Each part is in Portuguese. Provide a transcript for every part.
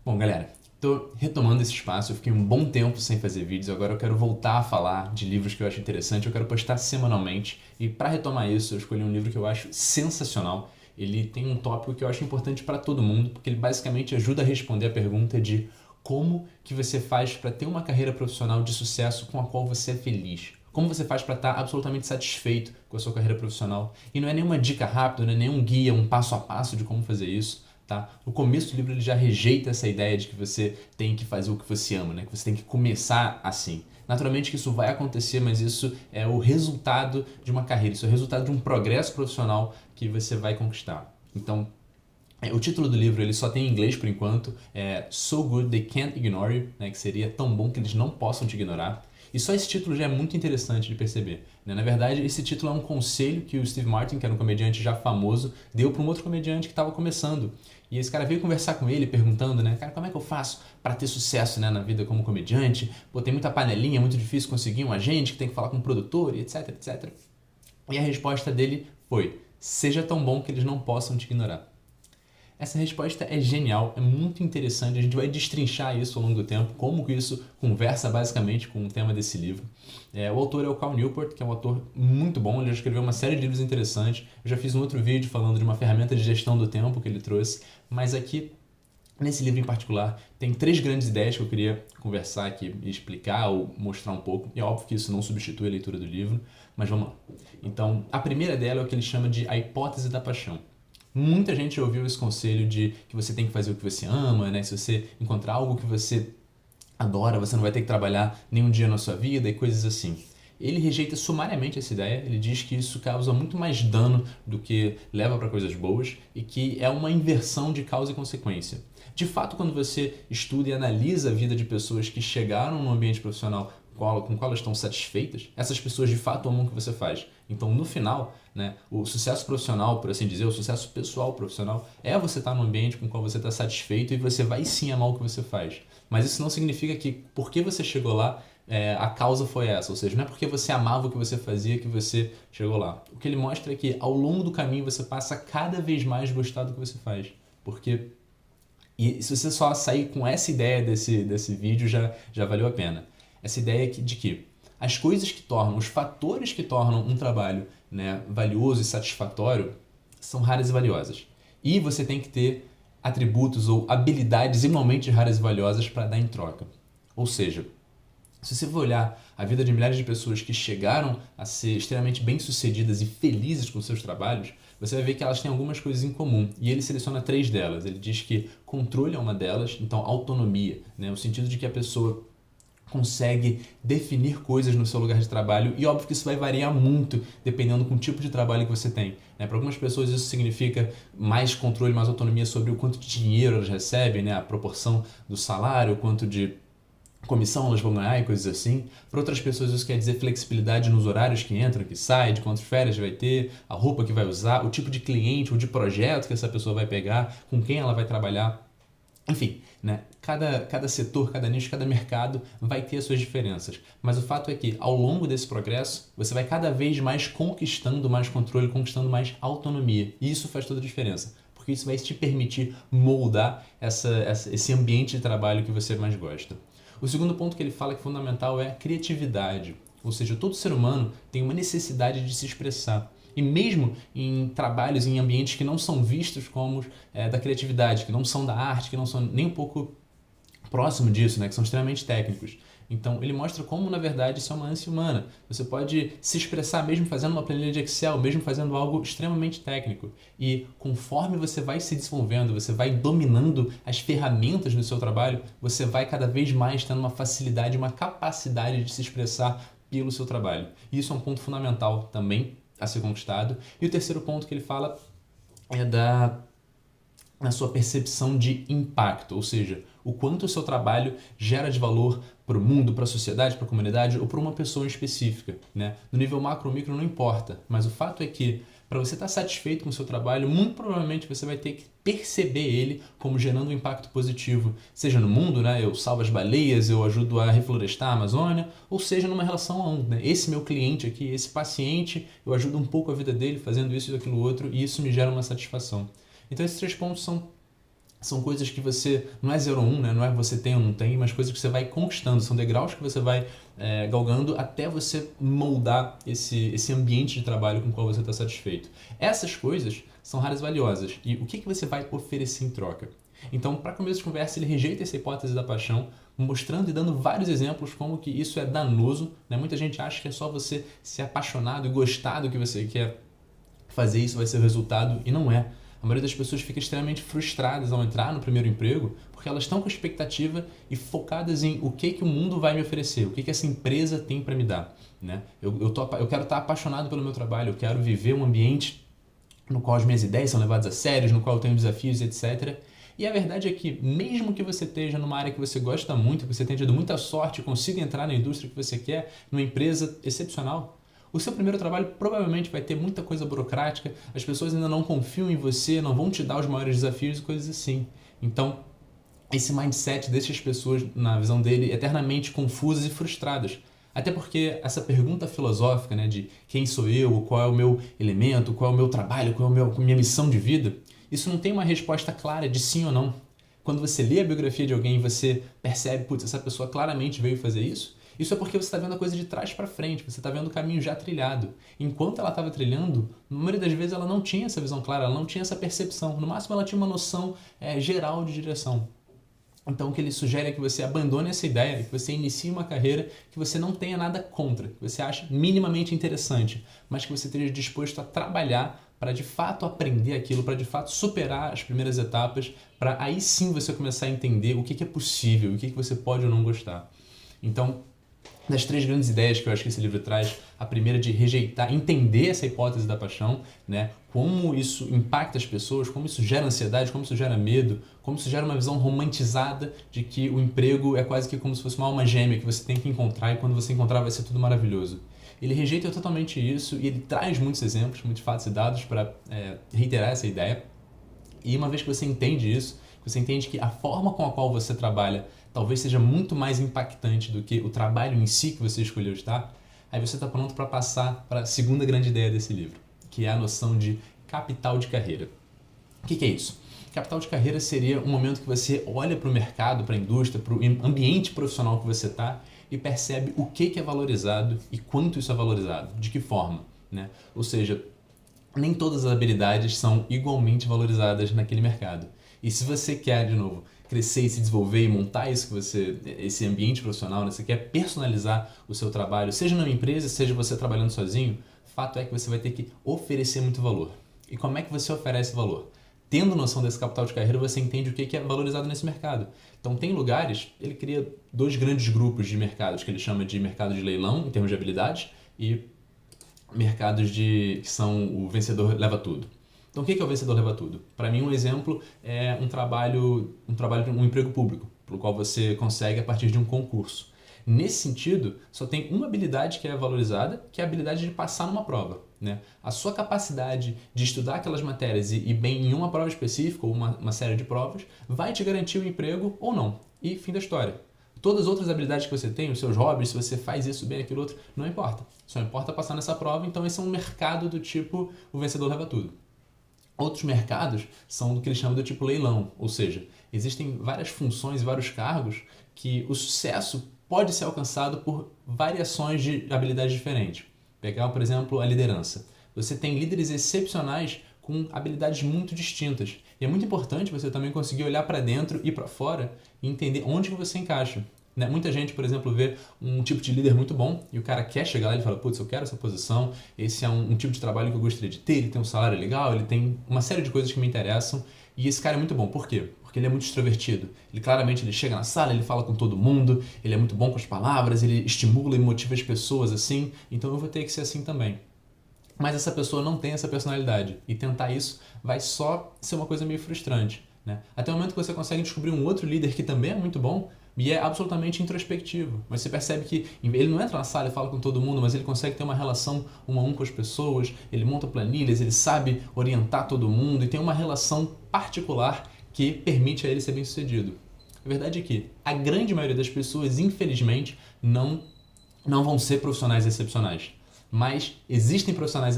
Bom, galera, tô retomando esse espaço, eu fiquei um bom tempo sem fazer vídeos, agora eu quero voltar a falar de livros que eu acho interessante, eu quero postar semanalmente, e para retomar isso, eu escolhi um livro que eu acho sensacional. Ele tem um tópico que eu acho importante para todo mundo, porque ele basicamente ajuda a responder a pergunta de como que você faz para ter uma carreira profissional de sucesso com a qual você é feliz. Como você faz para estar absolutamente satisfeito com a sua carreira profissional. E não é nenhuma dica rápida, não é nenhum guia, um passo a passo de como fazer isso. Tá? No começo do livro ele já rejeita essa ideia de que você tem que fazer o que você ama, né? Que você tem que começar assim. Naturalmente que isso vai acontecer, mas isso é o resultado de uma carreira, isso é o resultado de um progresso profissional que você vai conquistar. Então, o título do livro ele só tem em inglês por enquanto, é So Good They Can't Ignore You, né, que seria tão bom que eles não possam te ignorar. E só esse título já é muito interessante de perceber, né? Na verdade, esse título é um conselho que o Steve Martin, que era um comediante já famoso, deu para um outro comediante que estava começando. E esse cara veio conversar com ele, perguntando, né, cara, como é que eu faço para ter sucesso, né, na vida como comediante? Pô, tem muita panelinha, é muito difícil conseguir um agente que tem que falar com um produtor, e etc, etc. E a resposta dele foi: seja tão bom que eles não possam te ignorar. Essa resposta é genial, é muito interessante, a gente vai destrinchar isso ao longo do tempo, como que isso conversa basicamente com o tema desse livro. O autor é o Cal Newport, que é um autor muito bom, ele já escreveu uma série de livros interessantes, eu já fiz um outro vídeo falando de uma ferramenta de gestão do tempo que ele trouxe, mas aqui, nesse livro em particular, tem 3 grandes ideias que eu queria conversar aqui e explicar ou mostrar um pouco, e é óbvio que isso não substitui a leitura do livro, mas vamos lá. Então, a primeira dela é o que ele chama de a hipótese da paixão. Muita gente ouviu esse conselho de que você tem que fazer o que você ama, né? Se você encontrar algo que você adora, você não vai ter que trabalhar nenhum dia na sua vida e coisas assim. Ele rejeita sumariamente essa ideia, ele diz que isso causa muito mais dano do que leva para coisas boas e que é uma inversão de causa e consequência. De fato, quando você estuda e analisa a vida de pessoas que chegaram no ambiente profissional com o qual elas estão satisfeitas, essas pessoas de fato amam o que você faz. Então, no final, né, o sucesso profissional, por assim dizer, o sucesso pessoal profissional, é você estar num ambiente com o qual você está satisfeito e você vai sim amar o que você faz. Mas isso não significa que, porque você chegou lá, a causa foi essa. Ou seja, não é porque você amava o que você fazia que você chegou lá. O que ele mostra é que, ao longo do caminho, você passa a cada vez mais gostar do que você faz. Porque e se você só sair com essa ideia desse vídeo, já valeu a pena. Essa ideia de que as coisas que tornam, os fatores que tornam um trabalho, né, valioso e satisfatório são raras e valiosas. E você tem que ter atributos ou habilidades igualmente raras e valiosas para dar em troca. Ou seja, se você for olhar a vida de milhares de pessoas que chegaram a ser extremamente bem-sucedidas e felizes com seus trabalhos, você vai ver que elas têm algumas coisas em comum. E ele seleciona 3 delas. Ele diz que controle é uma delas, então autonomia, né? O sentido de que a pessoa consegue definir coisas no seu lugar de trabalho, e óbvio que isso vai variar muito dependendo do tipo de trabalho que você tem, né? Para algumas pessoas isso significa mais controle, mais autonomia sobre o quanto de dinheiro elas recebem, né? A proporção do salário, o quanto de comissão elas vão ganhar e coisas assim. Para outras pessoas isso quer dizer flexibilidade nos horários que entram, que saem, de quantas férias vai ter, a roupa que vai usar, o tipo de cliente ou de projeto que essa pessoa vai pegar, com quem ela vai trabalhar. Enfim, né? Cada setor, cada nicho, cada mercado vai ter as suas diferenças. Mas o fato é que, ao longo desse progresso, você vai cada vez mais conquistando mais controle, conquistando mais autonomia. E isso faz toda a diferença, porque isso vai te permitir moldar esse ambiente de trabalho que você mais gosta. O segundo ponto que ele fala que é fundamental é a criatividade. Ou seja, todo ser humano tem uma necessidade de se expressar. E mesmo em trabalhos, em ambientes que não são vistos como da criatividade, que não são da arte, que não são nem um pouco próximo disso, né, que são extremamente técnicos. Então, ele mostra como, na verdade, isso é uma ânsia humana. Você pode se expressar mesmo fazendo uma planilha de Excel, mesmo fazendo algo extremamente técnico. E conforme você vai se desenvolvendo, você vai dominando as ferramentas do seu trabalho, você vai cada vez mais tendo uma facilidade, uma capacidade de se expressar pelo seu trabalho. E isso é um ponto fundamental também a ser conquistado. E o terceiro ponto que ele fala é na sua percepção de impacto, ou seja, o quanto o seu trabalho gera de valor para o mundo, para a sociedade, para a comunidade ou para uma pessoa específica, né? No nível macro ou micro não importa, mas o fato é que para você estar satisfeito com o seu trabalho, muito provavelmente você vai ter que perceber ele como gerando um impacto positivo, seja no mundo, né? Eu salvo as baleias, eu ajudo a reflorestar a Amazônia, ou seja numa relação a um, né? Esse meu cliente aqui, esse paciente, eu ajudo um pouco a vida dele fazendo isso e aquilo outro, e isso me gera uma satisfação. Então esses 3 pontos são são coisas que você, não é 0 ou 1, né? Não é você tem ou não tem, mas coisas que você vai conquistando, são degraus que você vai galgando até você moldar esse ambiente de trabalho com o qual você está satisfeito. Essas coisas são raras e valiosas. E o que você vai oferecer em troca? Então, para começo de conversa, ele rejeita essa hipótese da paixão, mostrando e dando vários exemplos como que isso é danoso, né? Muita gente acha que é só você ser apaixonado e gostar do que você quer fazer, isso vai ser o resultado, e não é. A maioria das pessoas fica extremamente frustradas ao entrar no primeiro emprego porque elas estão com expectativa e focadas em o que o mundo vai me oferecer, o que essa empresa tem para me dar, né? Eu quero estar apaixonado pelo meu trabalho, eu quero viver um ambiente no qual as minhas ideias são levadas a sério, no qual eu tenho desafios, etc. E a verdade é que, mesmo que você esteja numa área que você gosta muito, que você tenha tido muita sorte e consiga entrar na indústria que você quer, numa empresa excepcional, o seu primeiro trabalho provavelmente vai ter muita coisa burocrática, as pessoas ainda não confiam em você, não vão te dar os maiores desafios e coisas assim. Então, esse mindset deixa as pessoas, na visão dele, eternamente confusas e frustradas. Até porque essa pergunta filosófica, né, de quem sou eu, qual é o meu elemento, qual é o meu trabalho, qual é a minha missão de vida, isso não tem uma resposta clara de sim ou não. Quando você lê a biografia de alguém e você percebe, putz, essa pessoa claramente veio fazer isso é porque você está vendo a coisa de trás para frente, você está vendo o caminho já trilhado. Enquanto ela estava trilhando, na maioria das vezes ela não tinha essa visão clara, ela não tinha essa percepção. No máximo ela tinha uma noção geral de direção. Então o que ele sugere é que você abandone essa ideia, que você inicie uma carreira que você não tenha nada contra, que você ache minimamente interessante, mas que você esteja disposto a trabalhar para de fato aprender aquilo, para de fato superar as primeiras etapas, para aí sim você começar a entender o que é possível, o que você pode ou não gostar. Então, das 3 grandes ideias que eu acho que esse livro traz, a primeira de rejeitar, entender essa hipótese da paixão, né? Como isso impacta as pessoas, como isso gera ansiedade, como isso gera medo, como isso gera uma visão romantizada de que o emprego é quase que como se fosse uma alma gêmea que você tem que encontrar e quando você encontrar vai ser tudo maravilhoso. Ele rejeita totalmente isso e ele traz muitos exemplos, muitos fatos e dados para reiterar essa ideia. E uma vez que você entende isso, você entende que a forma com a qual você trabalha talvez seja muito mais impactante do que o trabalho em si que você escolheu estar, aí você está pronto para passar para a segunda grande ideia desse livro, que é a noção de capital de carreira. O que é isso? Capital de carreira seria um momento que você olha para o mercado, para a indústria, para o ambiente profissional que você está e percebe o que é valorizado e quanto isso é valorizado, de que forma, né? Ou seja, nem todas as habilidades são igualmente valorizadas naquele mercado. E se você quer, de novo, crescer e se desenvolver e montar esse ambiente profissional, né? Você quer personalizar o seu trabalho, seja numa empresa, seja você trabalhando sozinho, fato é que você vai ter que oferecer muito valor. E como é que você oferece valor? Tendo noção desse capital de carreira, você entende o que é valorizado nesse mercado. Então, tem lugares, ele cria 2 grandes grupos de mercados, que ele chama de mercado de leilão, em termos de habilidades, e mercados que são o vencedor leva tudo. Então, o que é o vencedor leva tudo? Para mim, um exemplo é um emprego público, pelo qual você consegue a partir de um concurso. Nesse sentido, só tem uma habilidade que é valorizada, que é a habilidade de passar numa prova, né? A sua capacidade de estudar aquelas matérias e bem em uma prova específica ou uma série de provas vai te garantir o emprego ou não. E fim da história. Todas as outras habilidades que você tem, os seus hobbies, se você faz isso bem, aquilo outro, não importa. Só importa passar nessa prova, então esse é um mercado do tipo o vencedor leva tudo. Outros mercados são do que eles chamam do tipo leilão, ou seja, existem várias funções e vários cargos que o sucesso pode ser alcançado por variações de habilidades diferentes. Pegar, por exemplo, a liderança. Você tem líderes excepcionais com habilidades muito distintas. E é muito importante você também conseguir olhar para dentro e para fora e entender onde que você encaixa. Né? Muita gente, por exemplo, vê um tipo de líder muito bom e o cara quer chegar lá e fala, putz, eu quero essa posição, esse é um tipo de trabalho que eu gostaria de ter, ele tem um salário legal, ele tem uma série de coisas que me interessam e esse cara é muito bom. Por quê? Porque ele é muito extrovertido. Ele chega na sala, ele fala com todo mundo, ele é muito bom com as palavras, ele estimula e motiva as pessoas assim, então eu vou ter que ser assim também. Mas essa pessoa não tem essa personalidade e tentar isso vai só ser uma coisa meio frustrante. Né? Até o momento que você consegue descobrir um outro líder que também é muito bom e é absolutamente introspectivo. Mas você percebe que ele não entra na sala e fala com todo mundo, mas ele consegue ter uma relação 1 a 1 com as pessoas, ele monta planilhas, ele sabe orientar todo mundo e tem uma relação particular que permite a ele ser bem sucedido. A verdade é que a grande maioria das pessoas, infelizmente, não vão ser profissionais excepcionais. Mas existem profissionais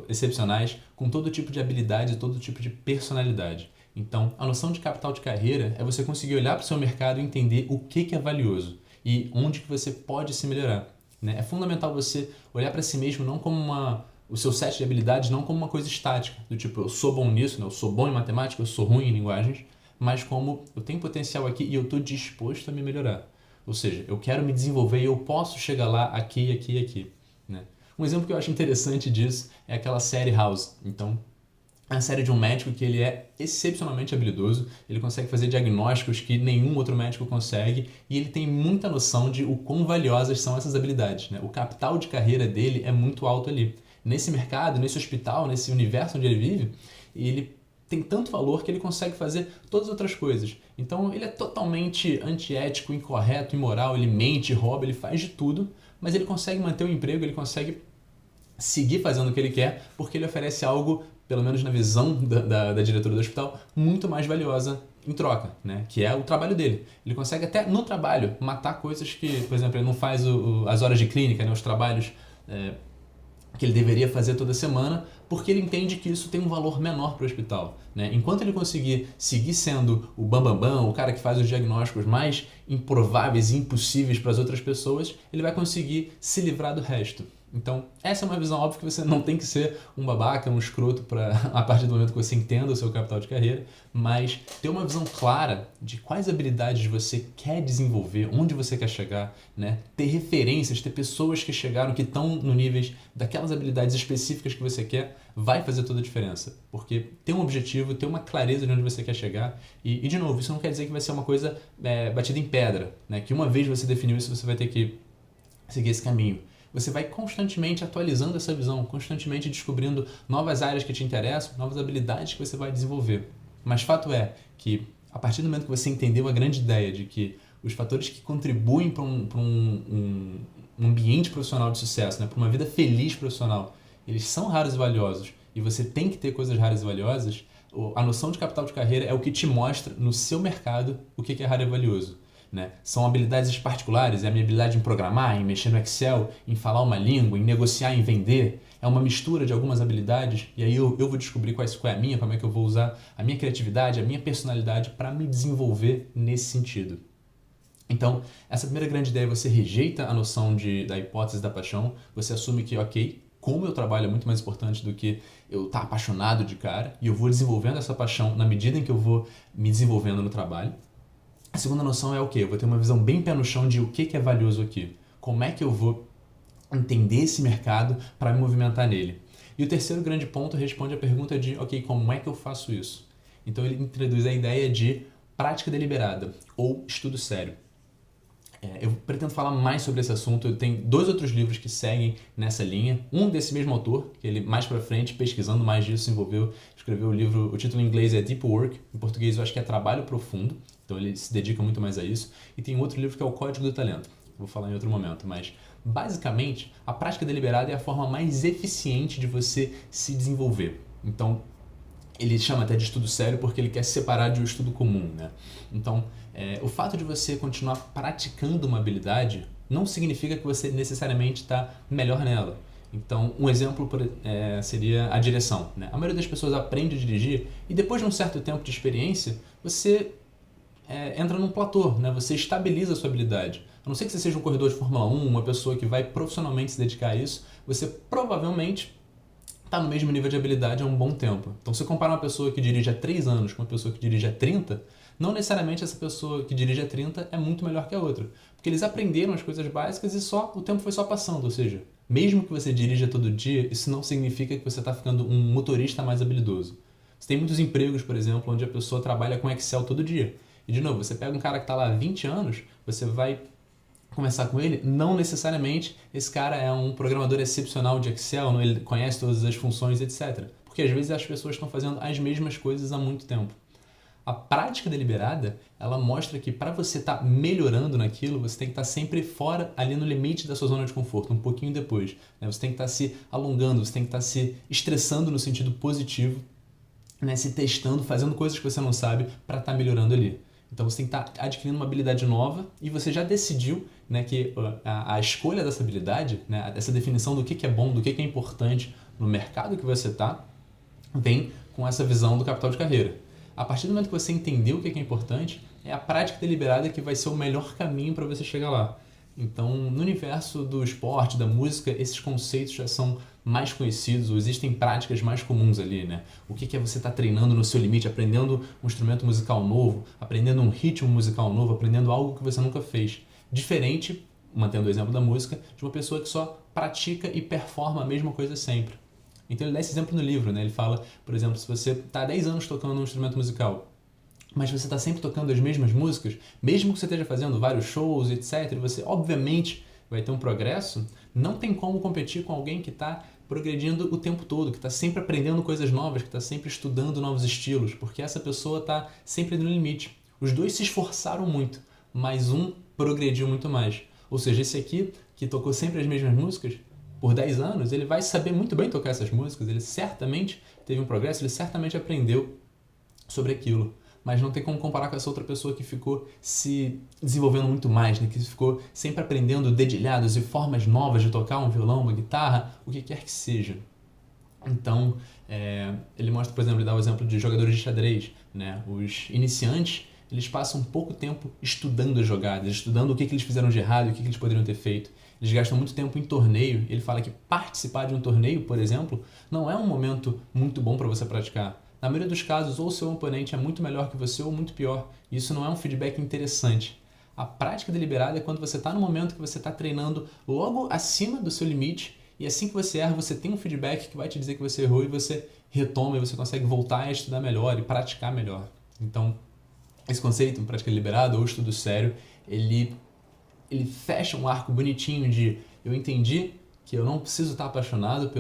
excepcionais com todo tipo de habilidade e todo tipo de personalidade. Então, a noção de capital de carreira é você conseguir olhar para o seu mercado e entender o que é valioso e onde que você pode se melhorar, né? É fundamental você olhar para si mesmo não como o seu set de habilidades não como uma coisa estática, do tipo, eu sou bom nisso, né? Eu sou bom em matemática, eu sou ruim em linguagens, mas como eu tenho potencial aqui e eu estou disposto a me melhorar. Ou seja, eu quero me desenvolver e eu posso chegar lá aqui, aqui e aqui, né? Um exemplo que eu acho interessante disso é aquela série House. Então, é a série de um médico que ele é excepcionalmente habilidoso, ele consegue fazer diagnósticos que nenhum outro médico consegue e ele tem muita noção de o quão valiosas são essas habilidades, né? O capital de carreira dele é muito alto ali. Nesse mercado, nesse hospital, nesse universo onde ele vive, ele tem tanto valor que ele consegue fazer todas as outras coisas. Então ele é totalmente antiético, incorreto, imoral, ele mente, rouba, ele faz de tudo, mas ele consegue manter o emprego, ele consegue seguir fazendo o que ele quer, porque ele oferece algo, pelo menos na visão da diretora do hospital, muito mais valiosa em troca, né? Que é o trabalho dele. Ele consegue até no trabalho matar coisas que, por exemplo, ele não faz as horas de clínica, né? Os trabalhos que ele deveria fazer toda semana, porque ele entende que isso tem um valor menor para o hospital, né? Enquanto ele conseguir seguir sendo o bambambam, o cara que faz os diagnósticos mais improváveis e impossíveis para as outras pessoas, ele vai conseguir se livrar do resto. Então, essa é uma visão óbvia que você não tem que ser um babaca, um escroto a partir do momento que você entenda o seu capital de carreira, mas ter uma visão clara de quais habilidades você quer desenvolver, onde você quer chegar, né? Ter referências, ter pessoas que chegaram, que estão no níveis daquelas habilidades específicas que você quer, vai fazer toda a diferença. Porque ter um objetivo, ter uma clareza de onde você quer chegar, e de novo, isso não quer dizer que vai ser uma coisa batida em pedra, né? Que uma vez você definiu isso, você vai ter que seguir esse caminho. Você vai constantemente atualizando essa visão, constantemente descobrindo novas áreas que te interessam, novas habilidades que você vai desenvolver. Mas fato é que, a partir do momento que você entendeu a grande ideia de que os fatores que contribuem para um ambiente profissional de sucesso, né, para uma vida feliz profissional, eles são raros e valiosos, e você tem que ter coisas raras e valiosas, a noção de capital de carreira é o que te mostra no seu mercado o que é raro e valioso. Né? São habilidades particulares, é a minha habilidade em programar, em mexer no Excel, em falar uma língua, em negociar, em vender. É uma mistura de algumas habilidades e aí eu vou descobrir qual é a minha, como é que eu vou usar a minha criatividade, a minha personalidade para me desenvolver nesse sentido. Então, essa primeira grande ideia, você rejeita a noção da hipótese da paixão, você assume que, ok, como eu trabalho é muito mais importante do que eu estar apaixonado de cara e eu vou desenvolvendo essa paixão na medida em que eu vou me desenvolvendo no trabalho. A segunda noção é o quê? Eu vou ter uma visão bem pé no chão de o que é valioso aqui. Como é que eu vou entender esse mercado para me movimentar nele? E o terceiro grande ponto responde a pergunta de, ok, como é que eu faço isso? Então ele introduz a ideia de prática deliberada ou estudo sério. Eu pretendo falar mais sobre esse assunto, eu tenho 2 outros livros que seguem nessa linha. Um desse mesmo autor, que ele mais pra frente, pesquisando mais disso, escreveu o livro, o título em inglês é Deep Work, em português eu acho que é Trabalho Profundo, então ele se dedica muito mais a isso. E tem outro livro que é o Código do Talento, vou falar em outro momento, mas basicamente a prática deliberada é a forma mais eficiente de você se desenvolver. Então, ele chama até de estudo sério porque ele quer separar de um estudo comum, né? Então, o fato de você continuar praticando uma habilidade não significa que você necessariamente está melhor nela. Então, um exemplo seria a direção, né? A maioria das pessoas aprende a dirigir e depois de um certo tempo de experiência, você entra num platô, né? Você estabiliza a sua habilidade. A não ser que você seja um corredor de Fórmula 1, uma pessoa que vai profissionalmente se dedicar a isso, você provavelmente está no mesmo nível de habilidade há um bom tempo. Então, se você compara uma pessoa que dirige há 3 anos com uma pessoa que dirige há 30, não necessariamente essa pessoa que dirige há 30 é muito melhor que a outra. Porque eles aprenderam as coisas básicas e o tempo foi só passando. Ou seja, mesmo que você dirija todo dia, isso não significa que você está ficando um motorista mais habilidoso. Você tem muitos empregos, por exemplo, onde a pessoa trabalha com Excel todo dia. E, de novo, você pega um cara que está lá há 20 anos, você vai conversar com ele, não necessariamente esse cara é um programador excepcional de Excel, ele conhece todas as funções, etc. Porque às vezes as pessoas estão fazendo as mesmas coisas há muito tempo. A prática deliberada, ela mostra que para você estar melhorando naquilo, você tem que estar sempre fora, ali no limite da sua zona de conforto, um pouquinho depois. Né? Você tem que estar se alongando, você tem que estar se estressando no sentido positivo, né? Se testando, fazendo coisas que você não sabe para estar melhorando ali. Então você tem que estar adquirindo uma habilidade nova e você já decidiu, né, que a escolha dessa habilidade, né, essa definição do que é bom, do que é importante no mercado que você está, vem com essa visão do capital de carreira. A partir do momento que você entender o que é importante, é a prática deliberada que vai ser o melhor caminho para você chegar lá. Então, no universo do esporte, da música, esses conceitos já são mais conhecidos, ou existem práticas mais comuns ali, né? O que é você estar treinando no seu limite, aprendendo um instrumento musical novo, aprendendo um ritmo musical novo, aprendendo algo que você nunca fez. Diferente, mantendo o exemplo da música, de uma pessoa que só pratica e performa a mesma coisa sempre. Então ele dá esse exemplo no livro, né? Ele fala, por exemplo, se você está há 10 anos tocando um instrumento musical, mas você está sempre tocando as mesmas músicas, mesmo que você esteja fazendo vários shows, etc., e você obviamente vai ter um progresso, não tem como competir com alguém que está progredindo o tempo todo, que está sempre aprendendo coisas novas, que está sempre estudando novos estilos, porque essa pessoa está sempre no limite. Os dois se esforçaram muito, mas um progrediu muito mais. Ou seja, esse aqui, que tocou sempre as mesmas músicas, por 10 anos, ele vai saber muito bem tocar essas músicas, ele certamente teve um progresso, ele certamente aprendeu sobre aquilo. Mas não tem como comparar com essa outra pessoa que ficou se desenvolvendo muito mais, né? Que ficou sempre aprendendo dedilhados e formas novas de tocar um violão, uma guitarra, o que quer que seja. Então, ele mostra, por exemplo, ele dá o exemplo de jogadores de xadrez, né? Os iniciantes, eles passam pouco tempo estudando as jogadas, estudando o que eles fizeram de errado e o que eles poderiam ter feito. Eles gastam muito tempo em torneio. Ele fala que participar de um torneio, por exemplo, não é um momento muito bom para você praticar. Na maioria dos casos, ou o seu oponente é muito melhor que você ou muito pior. E isso não é um feedback interessante. A prática deliberada é quando você está no momento que você está treinando logo acima do seu limite e assim que você erra, você tem um feedback que vai te dizer que você errou e você retoma e você consegue voltar a estudar melhor e praticar melhor. Então, esse conceito, prática deliberada ou estudo sério, ele fecha um arco bonitinho de eu entendi que eu não preciso estar apaixonado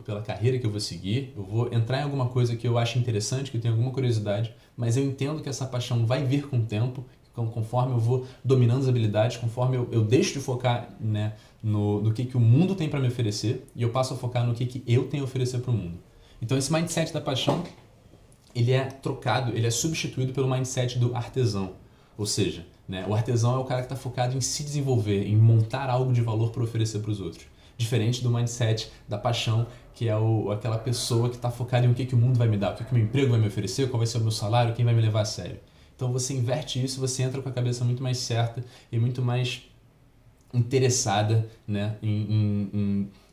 pela carreira que eu vou seguir, eu vou entrar em alguma coisa que eu acho interessante, que eu tenho alguma curiosidade, mas eu entendo que essa paixão vai vir com o tempo, conforme eu vou dominando as habilidades, conforme eu deixo de focar, né, no que o mundo tem para me oferecer e eu passo a focar no que eu tenho a oferecer para o mundo. Então esse mindset da paixão, ele é trocado, ele é substituído pelo mindset do artesão. Ou seja, né, o artesão é o cara que está focado em se desenvolver, em montar algo de valor para oferecer para os outros. Diferente do mindset da paixão, que é aquela pessoa que está focada em o que o mundo vai me dar, o que o meu emprego vai me oferecer, qual vai ser o meu salário, quem vai me levar a sério. Então você inverte isso, você entra com a cabeça muito mais certa e muito mais interessada, né,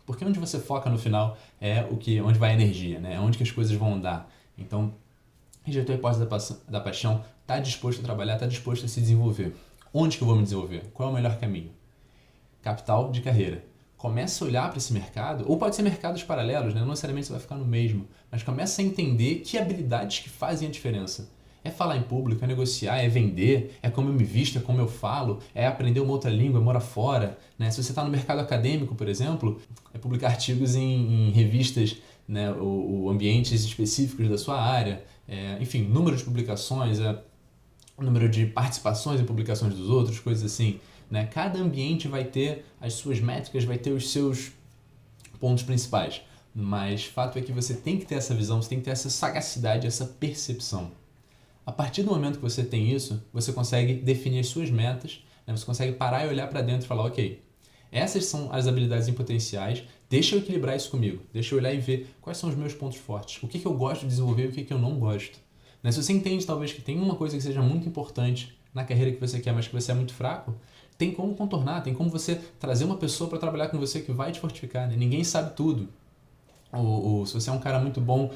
porque onde você foca no final é onde vai a energia, né, é onde que as coisas vão andar. Então, rejeitou a hipótese da paixão, está disposto a trabalhar, está disposto a se desenvolver. Onde que eu vou me desenvolver? Qual é o melhor caminho? Capital de carreira. Começa a olhar para esse mercado, ou pode ser mercados paralelos, né? Não necessariamente você vai ficar no mesmo, mas começa a entender que habilidades que fazem a diferença. É falar em público, é negociar, é vender, é como eu me visto, é como eu falo, é aprender uma outra língua, é morar fora, né? Se você está no mercado acadêmico, por exemplo, é publicar artigos em revistas, né? Ou ambientes específicos da sua área, enfim, número de publicações, número de participações em publicações dos outros, coisas assim. Né? Cada ambiente vai ter as suas métricas, vai ter os seus pontos principais. Mas fato é que você tem que ter essa visão, você tem que ter essa sagacidade, essa percepção. A partir do momento que você tem isso, você consegue definir as suas metas, né? Você consegue parar e olhar para dentro e falar, ok, essas são as habilidades em potenciais, deixa eu equilibrar isso comigo, deixa eu olhar e ver quais são os meus pontos fortes, o que eu gosto de desenvolver e o que eu não gosto. Né? Se você entende talvez que tem uma coisa que seja muito importante na carreira que você quer, mas que você é muito fraco, tem como contornar, tem como você trazer uma pessoa para trabalhar com você que vai te fortificar. Né? Ninguém sabe tudo. Se você é um cara muito bom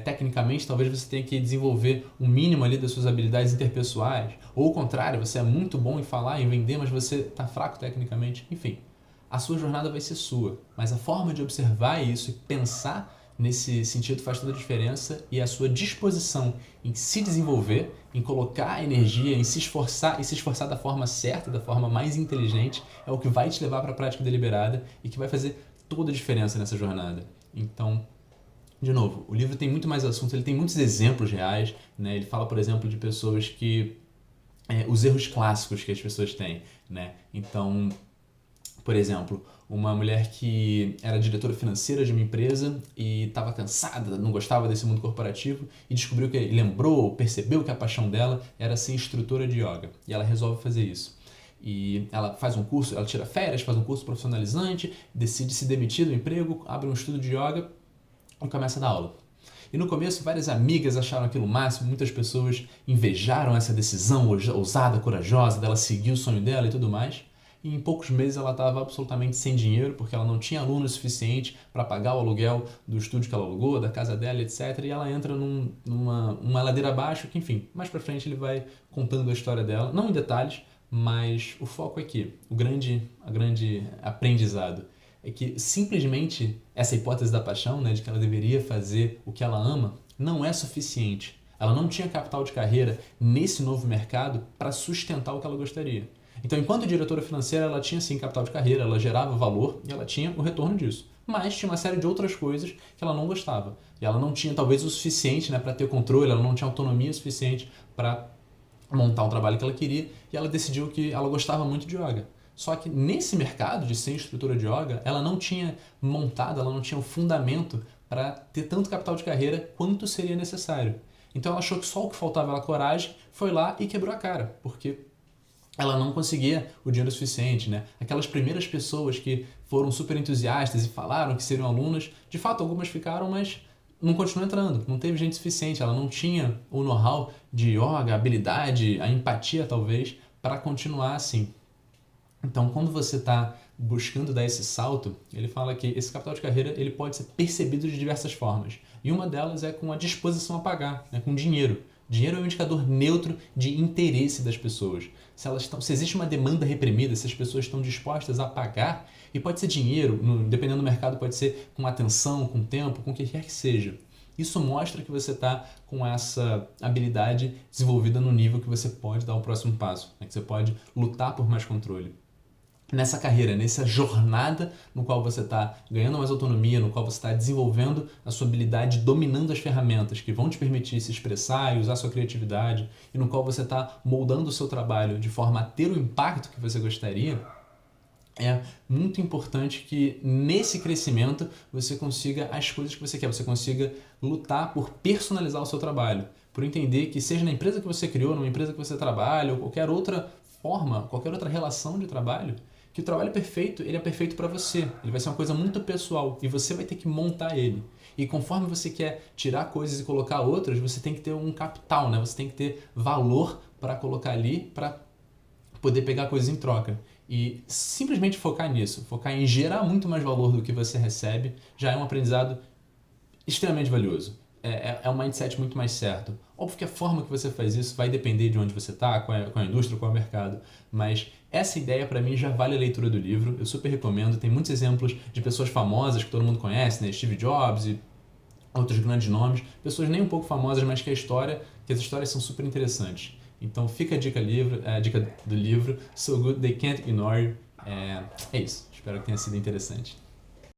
tecnicamente, talvez você tenha que desenvolver um mínimo ali das suas habilidades interpessoais. Ou o contrário, você é muito bom em falar, em vender, mas você está fraco tecnicamente. Enfim, a sua jornada vai ser sua. Mas a forma de observar isso e pensar nesse sentido faz toda a diferença, e a sua disposição em se desenvolver, em colocar energia, em se esforçar e se esforçar da forma certa, da forma mais inteligente, é o que vai te levar para a prática deliberada e que vai fazer toda a diferença nessa jornada. Então, de novo, o livro tem muito mais assuntos, ele tem muitos exemplos reais, né? Ele fala, por exemplo, de pessoas que... os erros clássicos que as pessoas têm, né? Então, por exemplo, uma mulher que era diretora financeira de uma empresa e estava cansada, não gostava desse mundo corporativo e descobriu percebeu que a paixão dela era ser instrutora de yoga. E ela resolve fazer isso. E ela faz um curso, ela tira férias, faz um curso profissionalizante, decide se demitir do emprego, abre um estudo de yoga e começa a dar aula. E no começo, várias amigas acharam aquilo o máximo, muitas pessoas invejaram essa decisão ousada, corajosa dela seguir o sonho dela e tudo mais. E em poucos meses ela estava absolutamente sem dinheiro, porque ela não tinha aluno suficiente para pagar o aluguel do estúdio que ela alugou, da casa dela, etc. E ela entra numa ladeira abaixo, que enfim, mais pra frente ele vai contando a história dela, não em detalhes, mas o foco é que a grande aprendizado é que simplesmente essa hipótese da paixão, né, de que ela deveria fazer o que ela ama, não é suficiente. Ela não tinha capital de carreira nesse novo mercado para sustentar o que ela gostaria. Então, enquanto diretora financeira, ela tinha sim capital de carreira, ela gerava valor e ela tinha o retorno disso. Mas tinha uma série de outras coisas que ela não gostava. E ela não tinha talvez o suficiente, né, para ter controle, ela não tinha autonomia suficiente para montar um trabalho que ela queria, e ela decidiu que ela gostava muito de yoga. Só que nesse mercado de ser instrutora de yoga, ela não tinha montado, ela não tinha o fundamento para ter tanto capital de carreira quanto seria necessário. Então ela achou que só o que faltava era coragem, foi lá e quebrou a cara, porque ela não conseguia o dinheiro suficiente, né? Aquelas primeiras pessoas que foram super entusiastas e falaram que seriam alunas, de fato algumas ficaram, mas não continuou entrando, não teve gente suficiente, ela não tinha o know-how de yoga, a habilidade, a empatia talvez, para continuar assim. Então, quando você está buscando dar esse salto, ele fala que esse capital de carreira ele pode ser percebido de diversas formas. E uma delas é com a disposição a pagar, né, com dinheiro. Dinheiro é um indicador neutro de interesse das pessoas. Se existe uma demanda reprimida, se as pessoas estão dispostas a pagar, e pode ser dinheiro, dependendo do mercado, pode ser com atenção, com tempo, com o que quer que seja. Isso mostra que você está com essa habilidade desenvolvida no nível que você pode dar o próximo passo, né? Que você pode lutar por mais controle. Nessa carreira, nessa jornada no qual você está ganhando mais autonomia, no qual você está desenvolvendo a sua habilidade, dominando as ferramentas que vão te permitir se expressar e usar a sua criatividade, e no qual você está moldando o seu trabalho de forma a ter o impacto que você gostaria, é muito importante que nesse crescimento você consiga as coisas que você quer, você consiga lutar por personalizar o seu trabalho, por entender que seja na empresa que você criou, numa empresa que você trabalha ou qualquer outra forma, qualquer outra relação de trabalho, que o trabalho perfeito, ele é perfeito para você. Ele vai ser uma coisa muito pessoal e você vai ter que montar ele. E conforme você quer tirar coisas e colocar outras, você tem que ter um capital, né? Você tem que ter valor para colocar ali, para poder pegar coisas em troca. E simplesmente focar nisso, focar em gerar muito mais valor do que você recebe, já é um aprendizado extremamente valioso. É um mindset muito mais certo. Óbvio que a forma que você faz isso vai depender de onde você está, qual é a indústria, qual é o mercado. Mas essa ideia, para mim, já vale a leitura do livro. Eu super recomendo. Tem muitos exemplos de pessoas famosas que todo mundo conhece, né? Steve Jobs e outros grandes nomes. Pessoas nem um pouco famosas, mas que as histórias são super interessantes. Então fica a dica do livro, So Good They Can't Ignore You. É isso. Espero que tenha sido interessante.